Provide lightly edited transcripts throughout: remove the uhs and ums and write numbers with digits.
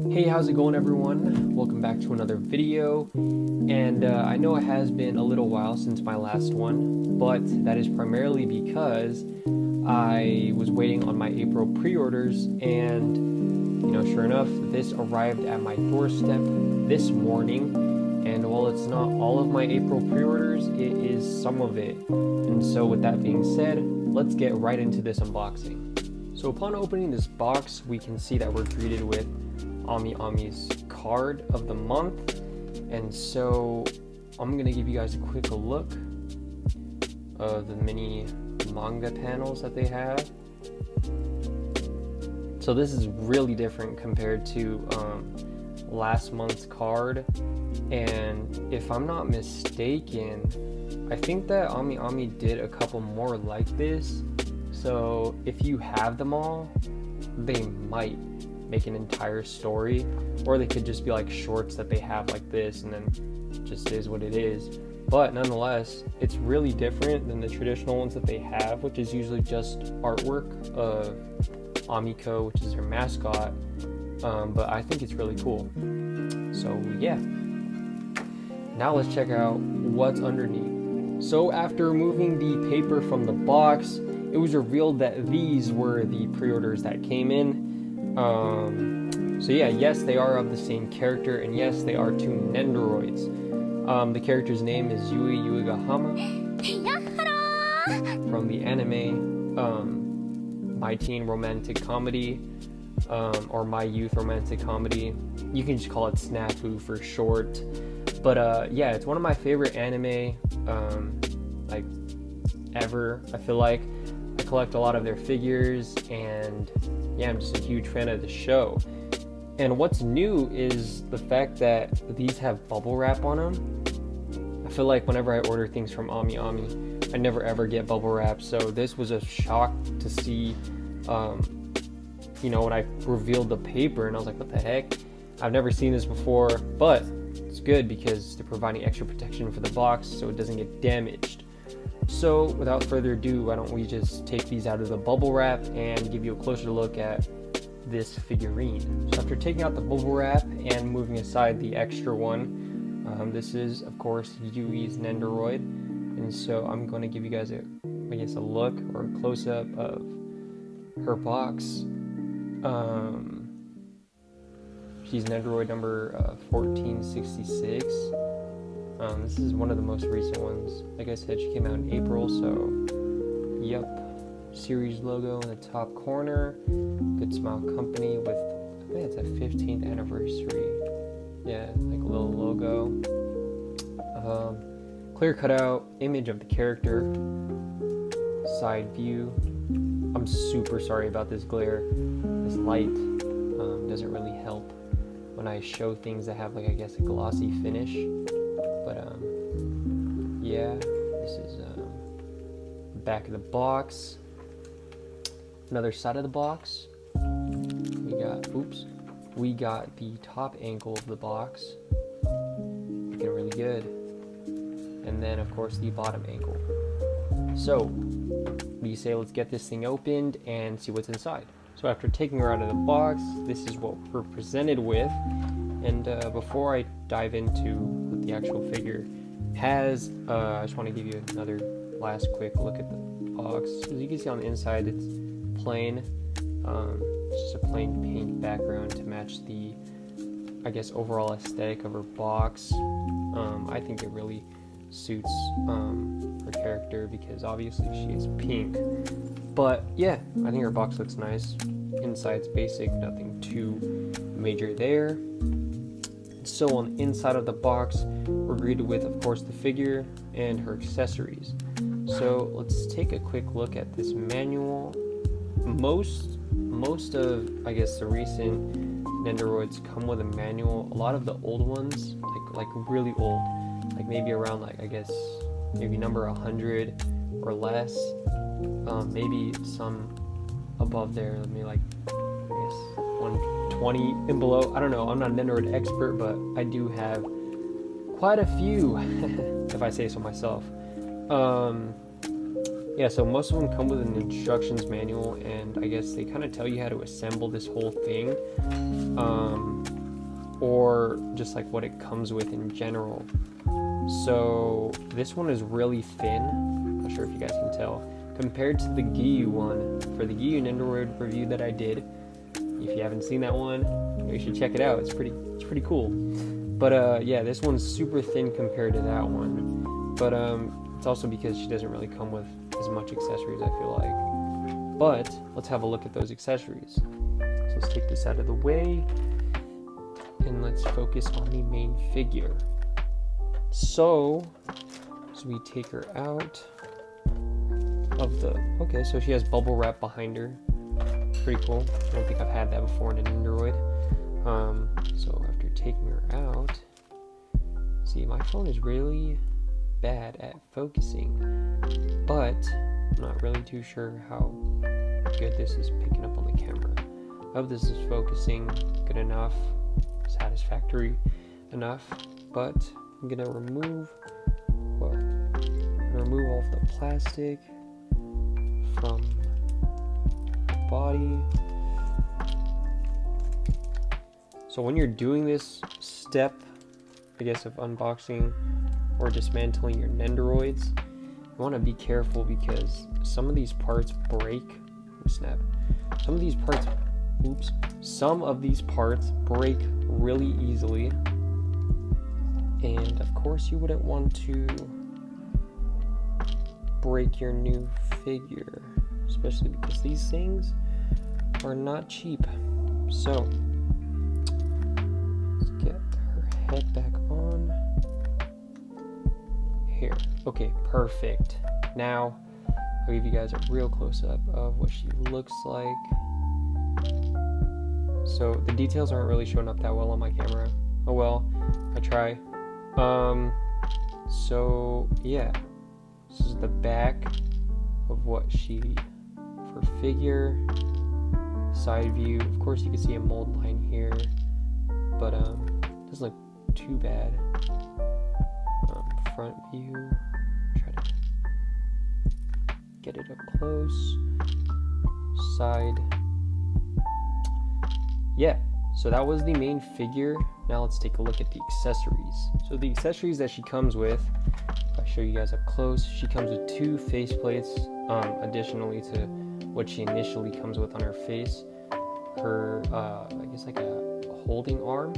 Hey, how's it going everyone? Welcome back to another video, and I know it has been a little while since my last one, but that is primarily because I was waiting on my April pre-orders, and sure enough, this arrived at my doorstep this morning. And while it's not all of my April pre-orders, it is some of it. And so with that being said, let's get right into this unboxing. So upon opening this box, we can see that we're greeted with AmiAmi's card of the month. And so I'm going to give you guys a quick look of the mini manga panels that they have. So this is really different compared to last month's card. And if I'm not mistaken, I think that AmiAmi did a couple more like this. So if you have them all, they might make an entire story, or they could just be like shorts that they have like this, and then it just is what it is. But nonetheless, it's really different than the traditional ones that they have, which is usually just artwork of Amiko, which is her mascot. But I think it's really cool. So yeah. Now let's check out what's underneath. So after removing the paper from the box, it was revealed that these were the pre-orders that came in. So yeah, yes, they are of the same character, and yes, they are two Nendoroids. The character's name is Yuigahama from the anime My Teen Romantic Comedy, or My Youth Romantic Comedy. You can just call it SNAFU for short. But yeah, it's one of my favorite anime like ever. I feel like I collect a lot of their figures, and yeah, I'm just a huge fan of the show. And what's new is the fact that these have bubble wrap on them. I feel like whenever I order things from AmiAmi, I never ever get bubble wrap, so this was a shock to see when I revealed the paper, and I was like, what the heck? I've never seen this before, but it's good because they're providing extra protection for the box so it doesn't get damaged. So without further ado, why don't we just take these out of the bubble wrap and give you a closer look at this figurine. So after taking out the bubble wrap and moving aside the extra one, this is of course Yui's Nendoroid, and so I'm going to give you guys a look or a close-up of her box. She's Nendoroid number 1466. This is one of the most recent ones. Like I said, she came out in April, so yep. Series logo in the top corner. Good Smile Company with, I think it's a 15th anniversary. Yeah, like a little logo. Clear cutout image of the character. Side view. I'm super sorry about this glare. This light doesn't really help when I show things that have a glossy finish. But yeah, this is the back of the box. Another side of the box. We got the top angle of the box. Looking really good. And then of course the bottom angle. So we say let's get this thing opened and see what's inside. So after taking her out of the box, this is what we're presented with. And before I dive into what the actual figure has, I just want to give you another last quick look at the box. As you can see on the inside, it's plain. It's just a plain pink background to match the, overall aesthetic of her box. I think it really suits her character because obviously she is pink. But yeah, I think her box looks nice. Inside's basic, nothing too major there. So on the inside of the box, we're greeted with, of course, the figure and her accessories. So let's take a quick look at this manual. Most of, the recent Nendoroids come with a manual. A lot of the old ones, like really old, like maybe around maybe number 100 or less. Maybe some above there, maybe 120 and below. I don't know. I'm not a Nendoroid expert, but I do have quite a few, if I say so myself. Yeah, so most of them come with an instructions manual, and I guess they kind of tell you how to assemble this whole thing. or just like what it comes with in general. So this one is really thin. Not sure if you guys can tell. Compared to the Giyu one, for the Giyu Nendoroid review that I did, if you haven't seen that one, you should check it out. It's pretty cool. But yeah, this one's super thin compared to that one. But it's also because she doesn't really come with as much accessories, I feel like. But let's have a look at those accessories. So let's take this out of the way and let's focus on the main figure. So we take her out of the, okay, so she has bubble wrap behind her. Pretty cool. I don't think I've had that before in a Nendoroid. So after taking her out, see, my phone is really bad at focusing, but I'm not really too sure how good this is picking up on the camera. I hope this is focusing good enough, satisfactory enough, but I'm gonna remove all of the plastic from the body. So when you're doing this step, I guess, of unboxing or dismantling your Nendoroids, you want to be careful because some of these parts break. Oh, snap. Some of these parts break really easily. And of course you wouldn't want to break your new figure, especially because these things are not cheap. So let's get her head back on here. Okay, perfect. Now I'll give you guys a real close-up of what she looks like. So the details aren't really showing up that well on my camera. Oh well, I try. So yeah, this is the back of what for figure. Side view, of course you can see a mold line here, but doesn't look too bad. Front view, try to get it up close. Side, yeah, so that was the main figure. Now let's take a look at the accessories. So the accessories that she comes with, if I show you guys up close, she comes with 2 face plates, additionally to what she initially comes with on her face. Her, I guess like a holding arm,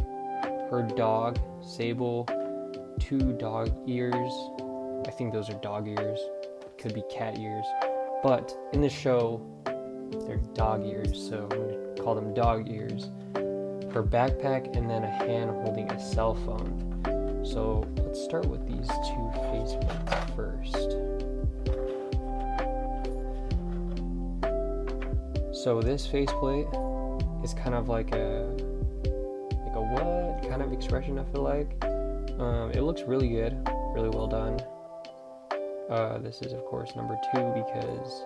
her dog, Sable, 2 dog ears. I think those are dog ears, could be cat ears, but in the show, they're dog ears, so I'm gonna call them dog ears. Her backpack, and then a hand holding a cell phone. So let's start with these 2 face plates first. So this faceplate is kind of like a what kind of expression, I feel like. It looks really good, really well done. This is of course number 2 because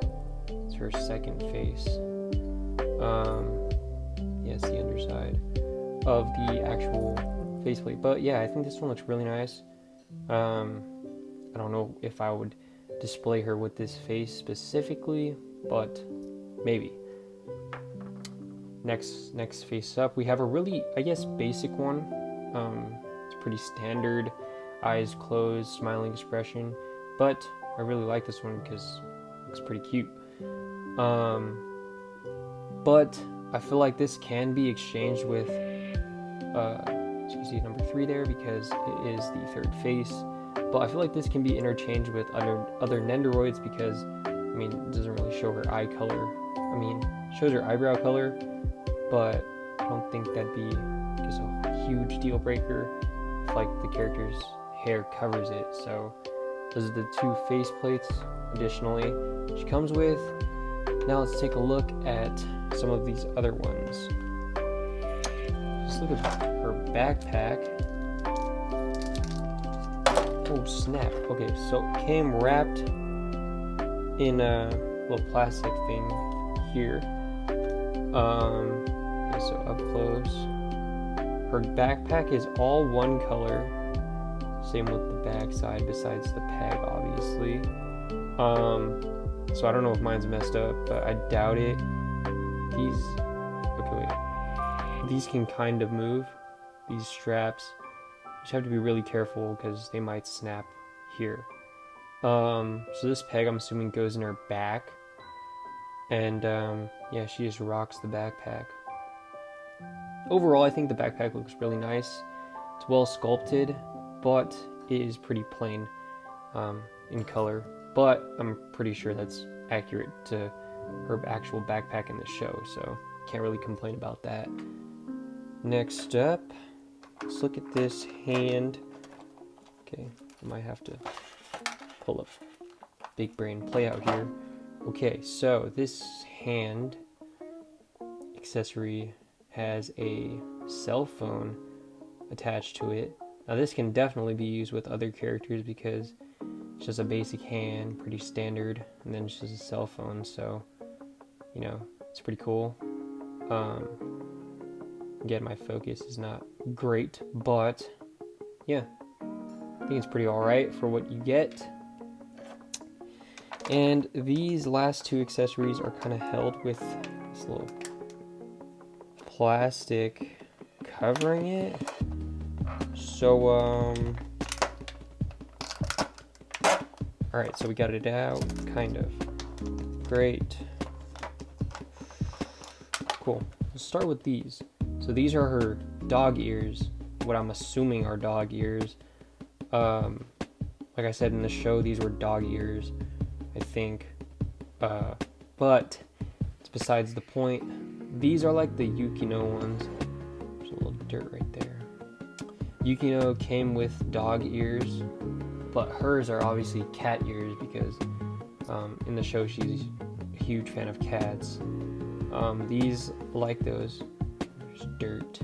it's her second face. Yes, the underside of the actual faceplate. But yeah, I think this one looks really nice. I don't know if I would display her with this face specifically, but maybe. Next face up, we have a really, I guess, basic one. It's pretty standard, eyes closed, smiling expression, but I really like this one because it looks pretty cute. But I feel like this can be exchanged with, so you see number 3 there because it is the 3rd face. But I feel like this can be interchanged with other Nendoroids because, I mean, it doesn't really show her eye color. I mean, it shows her eyebrow color, but I don't think that'd be just a huge deal breaker if like the character's hair covers it. So those are the 2 face plates additionally she comes with. Now let's take a look at some of these other ones. Just look at her backpack. Oh snap. Okay, so it came wrapped in a little plastic thing here. Okay, so up close. Her backpack is all one color. Same with the back side besides the peg, obviously. So I don't know if mine's messed up, but I doubt it. These can kind of move. these straps. You just have to be really careful because they might snap here. So this peg, I'm assuming, goes in her back. And yeah, she just rocks the backpack. Overall, I think the backpack looks really nice. It's well sculpted, but it is pretty plain in color. But I'm pretty sure that's accurate to her actual backpack in the show, so can't really complain about that. Next up, let's look at this hand. Okay, I might have to pull up big brain play out here. Okay, so this hand accessory has a cell phone attached to it. Now this can definitely be used with other characters because it's just a basic hand, pretty standard, and then it's just a cell phone, so you know, it's pretty cool. Again, my focus is not great, but yeah, I think it's pretty alright for what you get. And these last two accessories are kind of held with this little plastic covering it. So, alright, so we got it out, kind of. Great. Cool. Let's start with these. So these are her dog ears, what I'm assuming are dog ears. Like I said in the show, these were dog ears, I think. But it's besides the point. These are like the Yukino ones. There's a little dirt right there. Yukino came with dog ears, but hers are obviously cat ears because in the show she's a huge fan of cats. These, like those, there's dirt.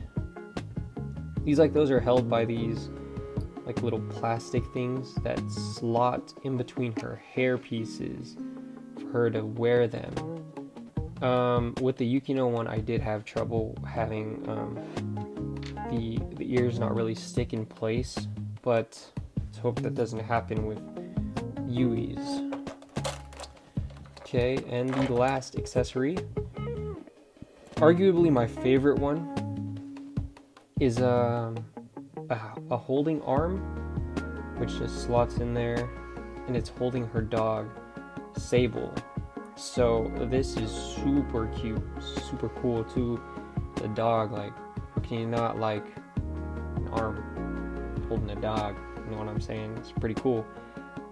These, like those, are held by these like little plastic things that slot in between her hair pieces for her to wear them. With the Yukino one, I did have trouble having the ears not really stick in place, but let's hope that doesn't happen with Yui's. Okay, and the last accessory, arguably my favorite one, is a holding arm, which just slots in there, and it's holding her dog, Sable. So this is super cute, super cool too. The dog, like, how can you not like an arm holding a dog? You know what I'm saying? It's pretty cool.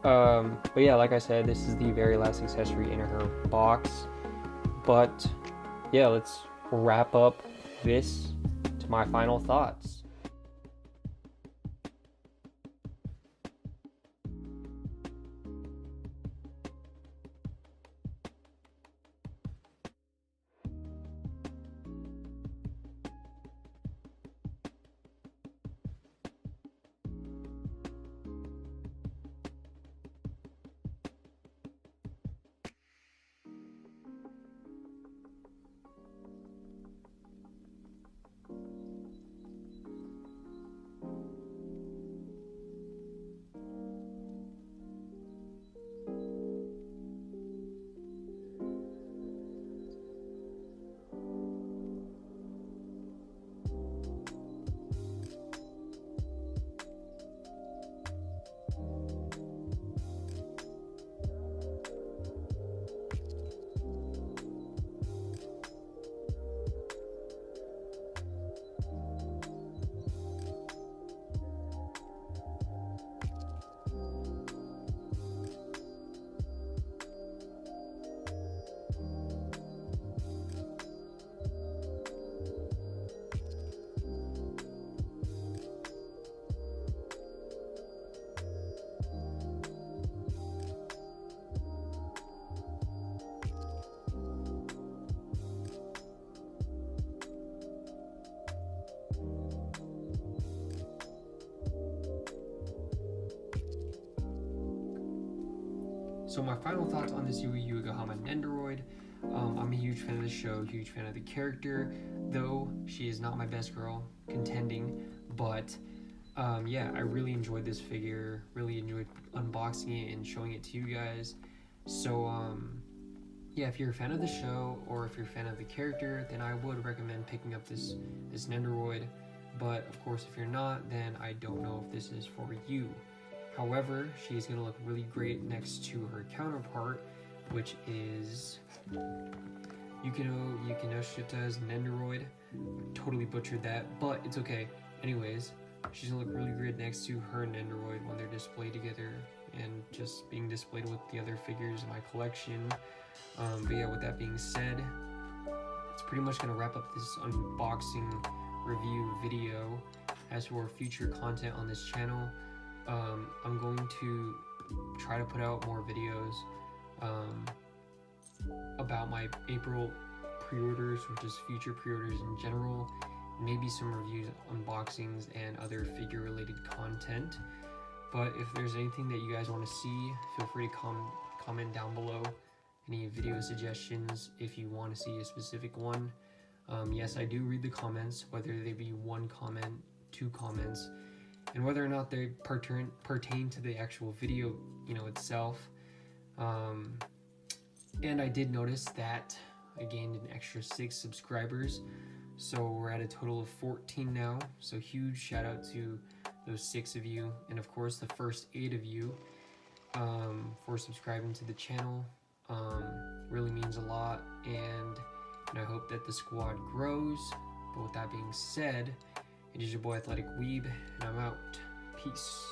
But yeah, like I said, this is the very last accessory in her box. But yeah, let's wrap up this to my final thoughts. So my final thoughts on this Yuigahama Nendoroid. I'm a huge fan of the show, huge fan of the character, though she is not my best girl contending, but yeah, I really enjoyed this figure, really enjoyed unboxing it and showing it to you guys. So yeah, if you're a fan of the show or if you're a fan of the character, then I would recommend picking up this Nendoroid. but of course if you're not, then I don't know if this is for you. However, she's gonna look really great next to her counterpart, which is Yukineshita's Nendoroid. Totally butchered that, but it's okay. Anyways, she's gonna look really good next to her Nendoroid when they're displayed together and just being displayed with the other figures in my collection. But yeah, with that being said, it's pretty much gonna wrap up this unboxing review video. As for future content on this channel, I'm going to try to put out more videos about my April pre-orders or just future pre-orders in general, maybe some reviews, unboxings, and other figure related content. But if there's anything that you guys want to see, feel free to comment down below any video suggestions if you want to see a specific one. Yes, I do read the comments, whether they be one comment, 2 comments, and whether or not they pertain to the actual video, itself. And I did notice that I gained an extra 6 subscribers, so we're at a total of 14 now. So huge shout out to those 6 of you, and of course the first 8 of you, for subscribing to the channel. Really means a lot, and I hope that the squad grows. But with that being said, it is your boy Athletic Weeb, and I'm out. Peace.